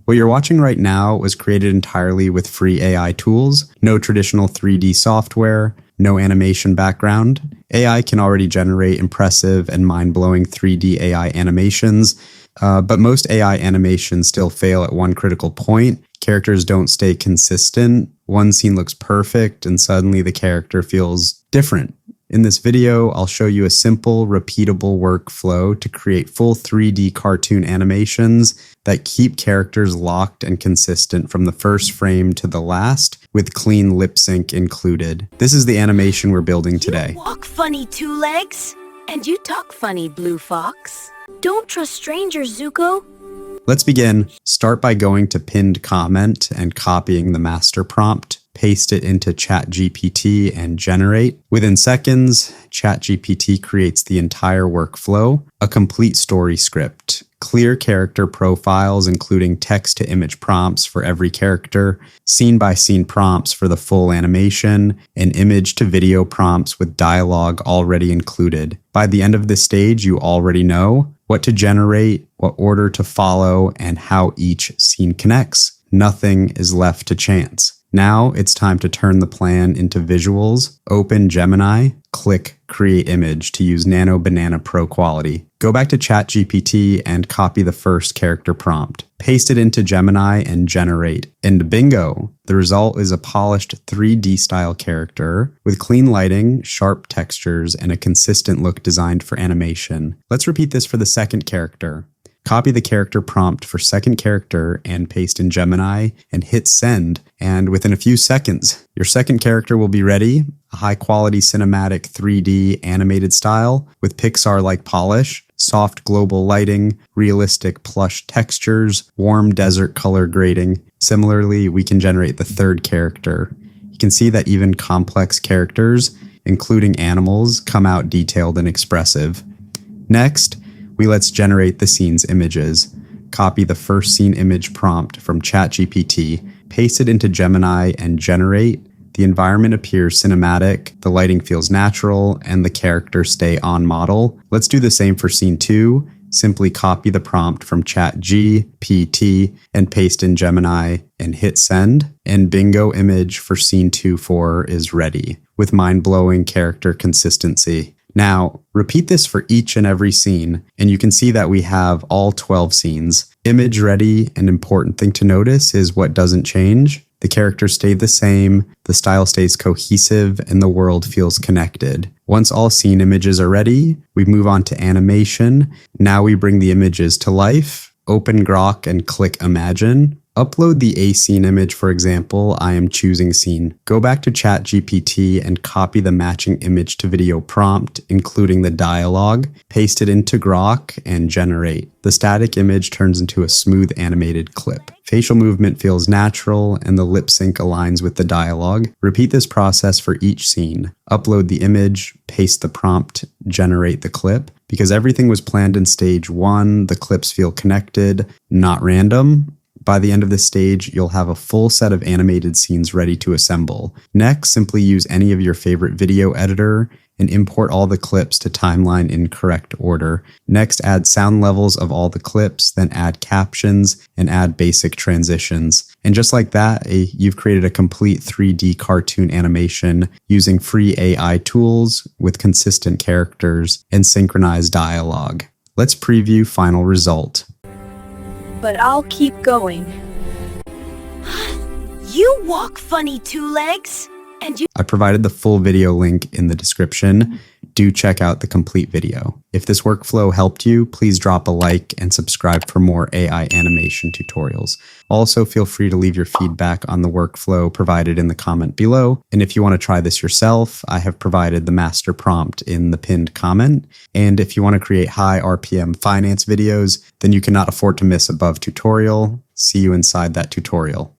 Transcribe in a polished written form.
What you're watching right now was created entirely with free AI tools, no traditional 3D software, no animation background. AI can already generate impressive and mind-blowing 3D AI animations, but most AI animations still fail at one critical point. Characters don't stay consistent. One scene looks perfect, and suddenly the character feels different. In this video, I'll show you a simple, repeatable workflow to create full 3D cartoon animations that keep characters locked and consistent from the first frame to the last, with clean lip sync included. This is the animation we're building today. You walk funny, Two Legs, and you talk funny, Blue Fox. Don't trust strangers, Zuko. Let's begin. Start by going to pinned comment and copying the master prompt. Paste it into ChatGPT and generate. Within seconds, ChatGPT creates the entire workflow, a complete story script, clear character profiles including text-to-image prompts for every character, scene-by-scene prompts for the full animation, and image-to-video prompts with dialogue already included. By the end of this stage, you already know what to generate, what order to follow, and how each scene connects. Nothing is left to chance. Now it's time to turn the plan into visuals. Open Gemini, click Create Image to use Nano Banana Pro quality. Go back to ChatGPT and copy the first character prompt. Paste it into Gemini and generate. And bingo! The result is a polished 3D style character with clean lighting, sharp textures, and a consistent look designed for animation. Let's repeat this for the second character. Copy the character prompt for second character and paste in Gemini and hit send. And within a few seconds, your second character will be ready. A high quality cinematic 3D animated style with Pixar-like polish, soft global lighting, realistic plush textures, warm desert color grading. Similarly, we can generate the third character. You can see that even complex characters, including animals, come out detailed and expressive. Next, let's generate the scene's images. Copy the first scene image prompt from ChatGPT, paste it into Gemini and generate. The environment appears cinematic, the lighting feels natural, and the characters stay on model. Let's do the same for scene 2. Simply copy the prompt from ChatGPT and paste in Gemini and hit send. And bingo, image for scene 2-4 is ready with mind-blowing character consistency. Now, repeat this for each and every scene, and you can see that we have all 12 scenes. Image ready, an important thing to notice is what doesn't change. The characters stay the same, the style stays cohesive, and the world feels connected. Once all scene images are ready, we move on to animation. Now we bring the images to life. Open Grok and click Imagine. Upload the A scene image, for example, I am choosing scene. Go back to ChatGPT and copy the matching image to video prompt, including the dialogue. Paste it into Grok and generate. The static image turns into a smooth animated clip. Facial movement feels natural and the lip sync aligns with the dialogue. Repeat this process for each scene. Upload the image, paste the prompt, generate the clip. Because everything was planned in stage 1, the clips feel connected, not random. By the end of this stage, you'll have a full set of animated scenes ready to assemble. Next, simply use any of your favorite video editor and import all the clips to timeline in correct order. Next, add sound levels of all the clips, then add captions and add basic transitions. And just like that, you've created a complete 3D cartoon animation using free AI tools with consistent characters and synchronized dialogue. Let's preview final result. But I'll keep going. You walk funny, Two Legs, and you... I provided the full video link in the description. Do check out the complete video. If this workflow helped you, please drop a like and subscribe for more AI animation tutorials. Also, feel free to leave your feedback on the workflow provided in the comment below. And if you want to try this yourself, I have provided the master prompt in the pinned comment. And if you want to create high RPM finance videos, then you cannot afford to miss above tutorial. See you inside that tutorial.